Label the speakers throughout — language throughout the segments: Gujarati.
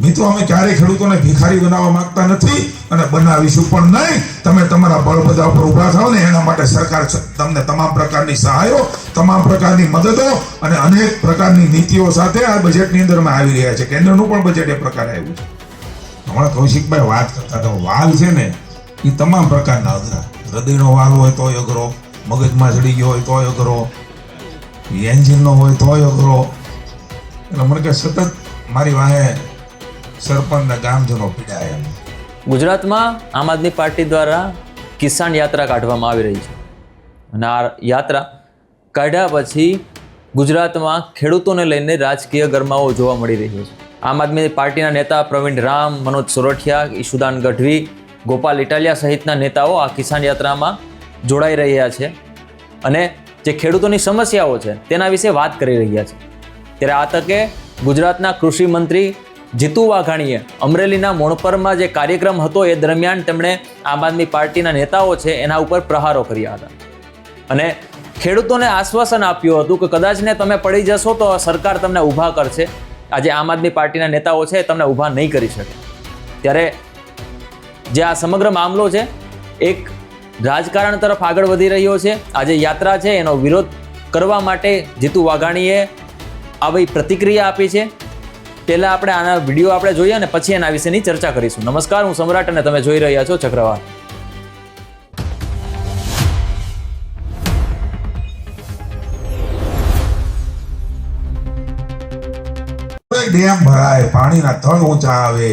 Speaker 1: મિત્રો અમે ક્યારેય ખેડૂતોને ભિખારી બનાવવા માંગતા નથી અને બનાવીશું પણ નહીં. તમે તમારા બળબદા ઉપર ઊભા થાઓ ને એના માટે સરકાર તમને તમામ પ્રકારની સહાયો, તમામ પ્રકારની મદદો અને અનેક પ્રકારની નીતિઓ સાથે આ બજેટની અંદર અમે આવી રહ્યા છે. કેન્દ્રનું પણ બજેટ એ પ્રકારે આવ્યું છે. હમણાં કૌશિકભાઈ વાત કરતા હતા, વાલ છે ને એ તમામ પ્રકારના અઘરા. હૃદયનો વાલ હોય તોય અઘરો, મગજમાં ચડી ગયો હોય તોય અઘરો, એન્જિનનો હોય તોય અઘરો. એટલે મને કે સતત મારી વાહે સરપંચના ગામજનો પીડાય.
Speaker 2: ગુજરાતમાં આમ આદમી પાર્ટી દ્વારા કિસાન યાત્રા કાઢવામાં આવી રહી છે અને આ યાત્રા કાઢ્યા પછી ગુજરાતમાં ખેડૂતોને લઈને રાજકીય ગરમાવો જોવા મળી રહ્યો છે. આમ આદમી પાર્ટીના નેતા પ્રવીણ રામ, મનોજ સોરઠિયા, ઈશુદાન ગઢવી, ગોપાલ ઇટાલિયા સહિતના નેતાઓ આ કિસાન યાત્રામાં જોડાઈ રહ્યા છે અને જે ખેડૂતોની સમસ્યાઓ છે તેના વિશે વાત કરી રહ્યા છે. ત્યારે આ તકે ગુજરાતના કૃષિ મંત્રી જીતુ વાઘાણીએ અમરેલીના મોણપરમાં જે કાર્યક્રમ હતો એ દરમિયાન તેમણે આમ આદમી પાર્ટીના નેતાઓ છે એના ઉપર પ્રહારો કર્યા હતા અને ખેડૂતોને આશ્વાસન આપ્યું હતું કે કદાચ ને તમે પડી જશો તો સરકાર તમને ઊભા કરશે. આજે આમ આદમી પાર્ટીના નેતાઓ છે એ તમને ઊભા નહીં કરી શકે. ત્યારે જે આ સમગ્ર મામલો છે એક રાજકારણ તરફ આગળ વધી રહ્યો છે. આજે યાત્રા છે એનો વિરોધ કરવા માટે જીતુ વાઘાણીએ આવી પ્રતિક્રિયા આપી છે. પહેલા આપણે આના વિડીયો આપણે જોઈએ અને પછી એના વિશેની ચર્ચા કરીશું. નમસ્કાર, હું સમ્રાટ અને તમે જોઈ રહ્યા છો ચક્રવાત.
Speaker 1: ડેમ ભરાય, પાણીના તળ ઊંચા આવે,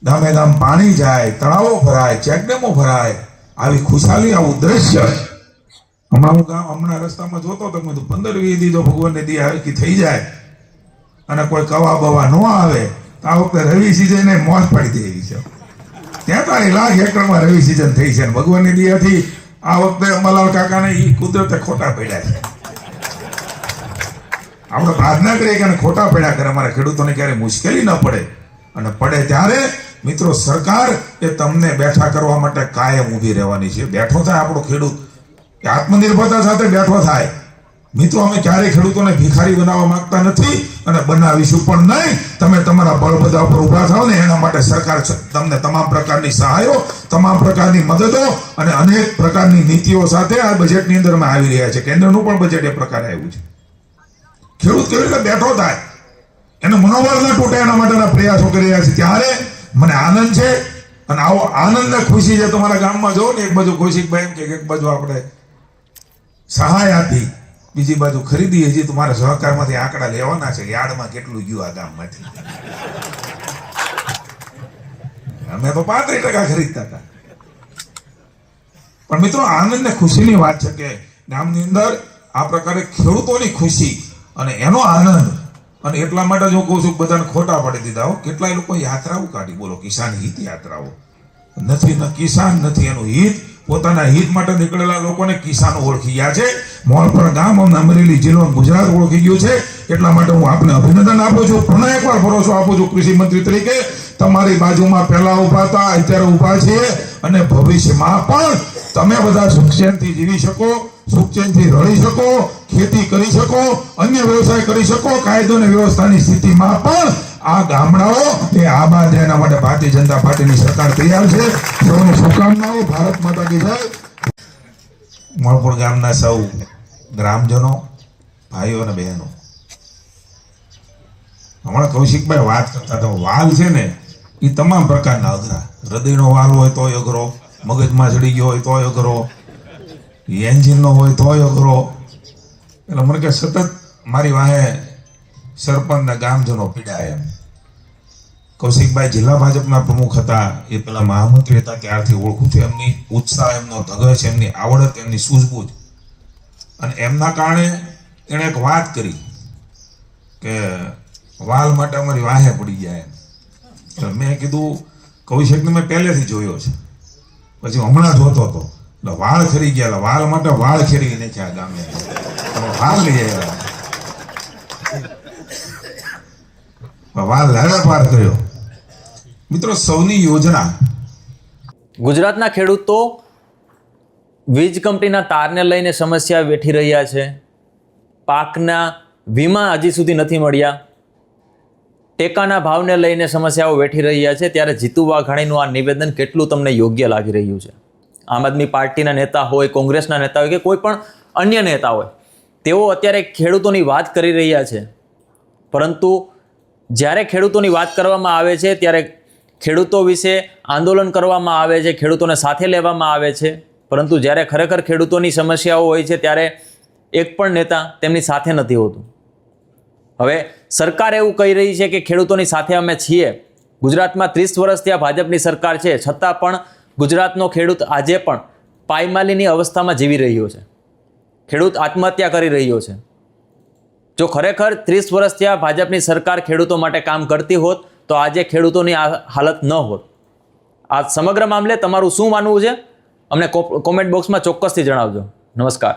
Speaker 1: ગામે ગામ પાણી જાય, તળાવો ભરાય, ચેકડેમો ભરાય, આવી ખુશાલી, આવું દ્રશ્ય હમણાં રસ્તામાં જોતો તો મેં 15-20 દી જો ભગવાનને દી આવી થઈ જાય અને કોઈ કવા બવા ન આવે તો આ વખતે રવિ સિઝને મોજ પડી દેવી છે. 43 લાખ હેક્ટરમાં રવિ સિઝન થઈ છે. ભગવાનની દયાથી આ વખતે અંબાલાલ કાકાને એ કુદરતે ખોટા પડ્યા છે. આપણે પ્રાર્થના કરીએ કે ખોટા પડ્યા કરે, અમારા ખેડૂતોને ક્યારે મુશ્કેલી ન પડે અને પડે ત્યારે મિત્રો સરકાર એ તમને બેઠા કરવા માટે કાયમ ઊભી રહેવાની છે. બેઠો થાય આપણો ખેડૂત એ આત્મનિર્ભરતા સાથે બેઠો થાય. મિત્રો અમે ક્યારેય ખેડૂતોને ભિખારી બનાવવા માંગતા નથી અને બનાવીશું પણ નહીં. તમે તમારા બળબદા ઉપર ઊભા થાઓ ને એના માટે સરકાર તમને તમામ પ્રકારની સહાયો, તમામ પ્રકારની મદદો અને અનેક પ્રકારની નીતિઓ સાથે આ બજેટની અંદર અમે આવી રહ્યા છે. કેન્દ્રનું પણ બજેટ એ પ્રકારે આવ્યું છે. ખેડૂત કેવી રીતે બેઠો થાય, એનો મનોબળ ન તૂટે એના માટેના પ્રયાસો કરી રહ્યા છે. ત્યારે મને આનંદ છે અને આવો આનંદ ને ખુશી છે. તમારા ગામમાં જો ને એક બાજુ કૌશિકભાઈ એમ કે એક બાજુ આપણે સહાય આપી, બીજી બાજુ ખરીદી. હજી તમારા સહકારમાંથી આંકડા લેવાના છે, યાર્ડમાં કેટલું ગયું આ ગામમાંથી. અમે તો 35% ખરીદતા હતા. પણ મિત્રો આનંદ ને ખુશીની વાત છે કે ગામની અંદર આ પ્રકારે ખેડૂતોની ખુશી અને એનો આનંદ. અને એટલા માટે જો કહું છું બધાને ખોટા પાડી દીધા હો. કેટલાય લોકો યાત્રાઓ કાઢી, બોલો કિસાન હિત યાત્રાઓ. નથી ન કિસાન, નથી એનું હિત. પોતાના હિત માટે નીકળેલા લોકોને કિસાનો ઓળખી ગયા છે. મોણપર ગામ અને અમરેલી જિલ્લો ગુજરાત ઓળખી ગયું છે. એટલા માટે હું આપને અભિનંદન આપું છું. પુનઃ એકવાર ભરોસો આપું છું કૃષિ મંત્રી તરીકે તમારી બાજુમાં પહેલા ઉભા હતા, અત્યારે ઉભા છીએ અને ભવિષ્યમાં પણ તમે બધા સુખચેનથી જીવી શકો, સુખચેનથી રળી શકો, ખેતી કરી શકો, અન્ય વ્યવસાય કરી શકો. કાયદો અને વ્યવસ્થાની સ્થિતિમાં પણ આ ગામડાઓ એ આબાદ રહે એના માટે ભારતીય જનતા પાર્ટીની સરકાર તૈયાર છે. સૌની શુભકામનાઓ. ભારત માતા કી જય. મોણપુર ગામના સૌ ગ્રામજનો, ભાઈઓ અને બહેનો, હમણાં કૌશિકભાઈ વાત કરતા હતા, વાલ છે ને એ તમામ પ્રકારના અઘરા. હૃદયનો વાલ હોય તોય અઘરો, મગજમાં ચડી ગયો હોય તોય અઘરો, એન્જિનનો હોય તોય અઘરો. એટલે મને કે સતત મારી વાહે સરપંચના ગામજનો પીડાય. કૌશિકભાઈ જિલ્લા ભાજપના પ્રમુખ હતા, એ પેલા મહામંત્રી હતા ત્યારથી ઓળખું છું. એમની ઉત્સાહ, એમનો ધગશ, એમની આવડત, એમની સૂઝબૂઝ અને એમના કારણે એણે એક વાત કરી કે વાલ માટે અમારી વાહે પડી જાય. મેં કીધું કૌશિકને મેં પહેલેથી જોયો છે, પછી હમણાં જોતો હતો એટલે વાળ ખરી ગયા. વાલ માટે વાળ ખેરી નાખ્યા ગામે. વાલ લઈ આવ્યા, વાલ લાડા પાર કર્યો. મિત્રો સૌની યોજના.
Speaker 2: ગુજરાતના ખેડૂતો વીજ કંપનીના તારને લઈને સમસ્યા વેઠી રહ્યા છે. પાકના વીમા હજી સુધી નથી મળ્યા. ટેકાના ભાવને લઈને સમસ્યાઓ વેઠી રહ્યા છે, ત્યારે જીતુ વાઘાણીનું આ નિવેદન કેટલું તમને યોગ્ય લાગી રહ્યું છે? આમ આદમી પાર્ટીના નેતા હોય, કોંગ્રેસના નેતા હોય કે કોઈ પણ અન્ય નેતા હોય, તેઓ અત્યારે ખેડૂતોની વાત કરી રહ્યા છે, પરંતુ જ્યારે ખેડૂતોની વાત કરવામાં આવે છે ત્યારે ખેડૂતો વિશે આંદોલન કરવામાં આવે છે, ખેડૂતોને સાથે લેવામાં આવે છે, પરંતુ જ્યારે ખરેખર ખેડૂતોની સમસ્યાઓ હોય છે ત્યારે એક પણ નેતા તેમની સાથે નથી હોતું. હવે સરકાર એવું કહી રહી છે કે ખેડૂતોની સાથે અમે છીએ. ગુજરાતમાં 30 વર્ષથી આ ભાજપની સરકાર છે, છતાં પણ ગુજરાતનો ખેડૂત આજે પણ પાયમાલીની અવસ્થામાં જીવી રહ્યો છે. ખેડૂત આત્મહત્યા કરી રહ્યો છે. જો ખરેખર 30 વર્ષથી આ ભાજપની સરકાર ખેડૂતો માટે કામ કરતી હોત તો આજે ખેડૂતોની આ હાલત ન હોત. આ સમગ્ર મામલે તમારું શું માનવું છે? અમને કોમેન્ટ બોક્સમાં ચોક્કસથી જણાવજો. નમસ્કાર.